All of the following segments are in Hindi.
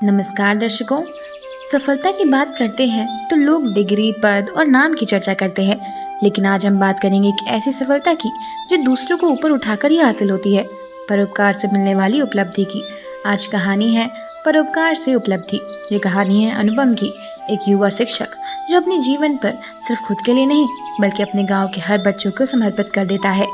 नमस्कार दर्शकों। सफलता की बात करते हैं तो लोग डिग्री, पद और नाम की चर्चा करते हैं, लेकिन आज हम बात करेंगे एक ऐसी सफलता की जो दूसरों को ऊपर उठाकर ही हासिल होती है, परोपकार से मिलने वाली उपलब्धि की। आज कहानी है परोपकार से उपलब्धि। ये कहानी है अनुपम की, एक युवा शिक्षक जो अपने जीवन पर सिर्फ खुद के लिए नहीं बल्कि अपने गांव के हर बच्चों को समर्पित कर देता है।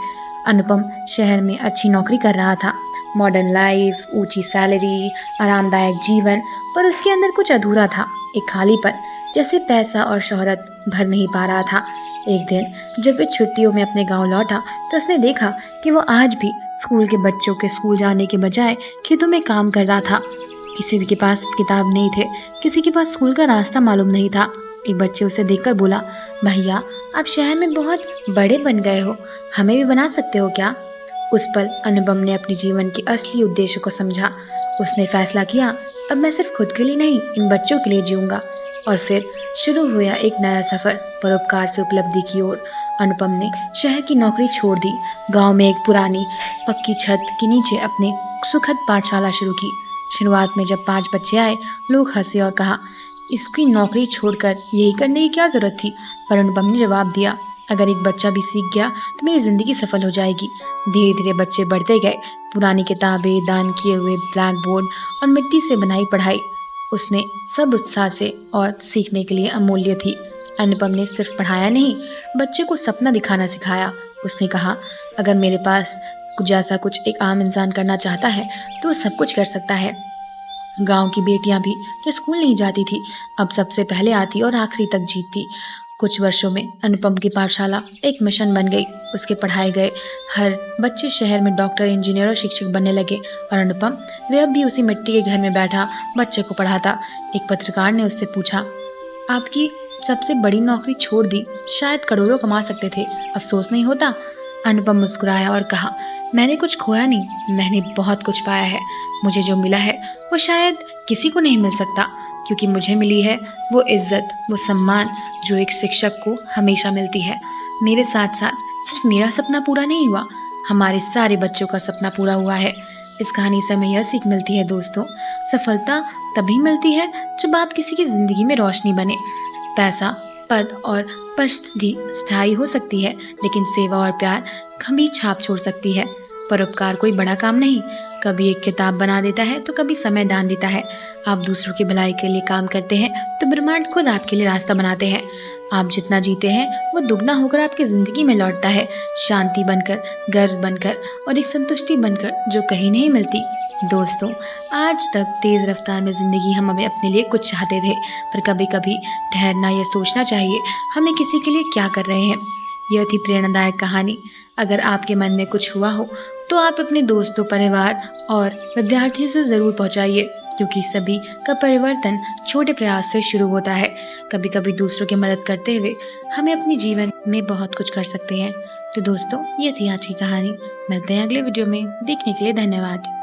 अनुपम शहर में अच्छी नौकरी कर रहा था, मॉडर्न लाइफ, ऊंची सैलरी, आरामदायक जीवन, पर उसके अंदर कुछ अधूरा था, एक खालीपन, जैसे पैसा और शोहरत भर नहीं पा रहा था। एक दिन जब वह छुट्टियों में अपने गांव लौटा तो उसने देखा कि वो आज भी स्कूल के बच्चों के स्कूल जाने के बजाय खेतों में काम कर रहा था। किसी के पास किताब नहीं थे, किसी के पास स्कूल का रास्ता मालूम नहीं था। एक बच्चे उसे देखकर बोला, भैया आप शहर में बहुत बड़े बन गए हो, हमें भी बना सकते हो क्या? उस पल अनुपम ने अपने जीवन के असली उद्देश्य को समझा। उसने फैसला किया, अब मैं सिर्फ खुद के लिए नहीं इन बच्चों के लिए जीऊंगा। और फिर शुरू हुआ एक नया सफर परोपकार से उपलब्धि की ओर। अनुपम ने शहर की नौकरी छोड़ दी, गांव में एक पुरानी पक्की छत के नीचे अपने सुखद पाठशाला शुरू की। शुरुआत में जब 5 बच्चे आए, लोग हंसे और कहा, इसकी नौकरी छोड़कर यही करने की क्या जरूरत थी? पर अनुपम ने जवाब दिया, अगर एक बच्चा भी सीख गया तो मेरी जिंदगी सफल हो जाएगी। धीरे धीरे बच्चे बढ़ते गए, पुरानी किताबें, दान किए हुए ब्लैक बोर्ड और मिट्टी से बनाई पढ़ाई, उसने सब उत्साह से और सीखने के लिए अमूल्य थी। अनुपम ने सिर्फ पढ़ाया नहीं, बच्चे को सपना दिखाना सिखाया। उसने कहा, अगर मेरे पास जैसा कुछ एक आम इंसान करना चाहता है तो वो सब कुछ कर सकता है। गांव की बेटियां भी जो स्कूल नहीं जाती थी, अब सबसे पहले आती और आखिरी तक जीतती। कुछ वर्षों में अनुपम की पाठशाला एक मिशन बन गई। उसके पढ़ाए गए हर बच्चे शहर में डॉक्टर, इंजीनियर और शिक्षक बनने लगे, और अनुपम वे अब भी उसी मिट्टी के घर में बैठा बच्चे को पढ़ाता। एक पत्रकार ने उससे पूछा, आपकी सबसे बड़ी नौकरी छोड़ दी, शायद करोड़ों कमा सकते थे, अफसोस नहीं होता? अनुपम मुस्कुराया और कहा, मैंने कुछ खोया नहीं, मैंने बहुत कुछ पाया है। मुझे जो मिला है वो शायद किसी को नहीं मिल सकता, क्योंकि मुझे मिली है वो इज्जत, वो सम्मान जो एक शिक्षक को हमेशा मिलती है। मेरे साथ साथ सिर्फ मेरा सपना पूरा नहीं हुआ, हमारे सारे बच्चों का सपना पूरा हुआ है। इस कहानी से हमें यह सीख मिलती है दोस्तों, सफलता तभी मिलती है जब आप किसी की जिंदगी में रोशनी बने। पैसा, पद और परिस्थिति स्थायी हो सकती है, लेकिन सेवा और प्यार कभी छाप छोड़ सकती है। परोपकार कोई बड़ा काम नहीं, कभी एक किताब बना देता है तो कभी समय दान देता है। आप दूसरों की भलाई के लिए काम करते हैं तो ब्रह्मांड खुद आपके लिए रास्ता बनाते हैं। आप जितना जीते हैं वो दुगना होकर आपकी जिंदगी में लौटता है, शांति बनकर, गर्व बनकर और एक संतुष्टि बनकर जो कहीं नहीं मिलती। दोस्तों, आज तक तेज रफ्तार में जिंदगी हम हमें अपने लिए कुछ चाहते थे, पर कभी कभी ठहरना, यह सोचना चाहिए हमें किसी के लिए क्या कर रहे हैं। यह थी प्रेरणादायक कहानी। अगर आपके मन में कुछ हुआ हो तो आप अपने दोस्तों, परिवार और विद्यार्थियों से ज़रूर पहुंचाइए, क्योंकि सभी का परिवर्तन छोटे प्रयास से शुरू होता है। कभी कभी दूसरों की मदद करते हुए हमें अपने जीवन में बहुत कुछ कर सकते हैं। तो दोस्तों, ये थी आज की कहानी। मिलते हैं अगले वीडियो में। देखने के लिए धन्यवाद।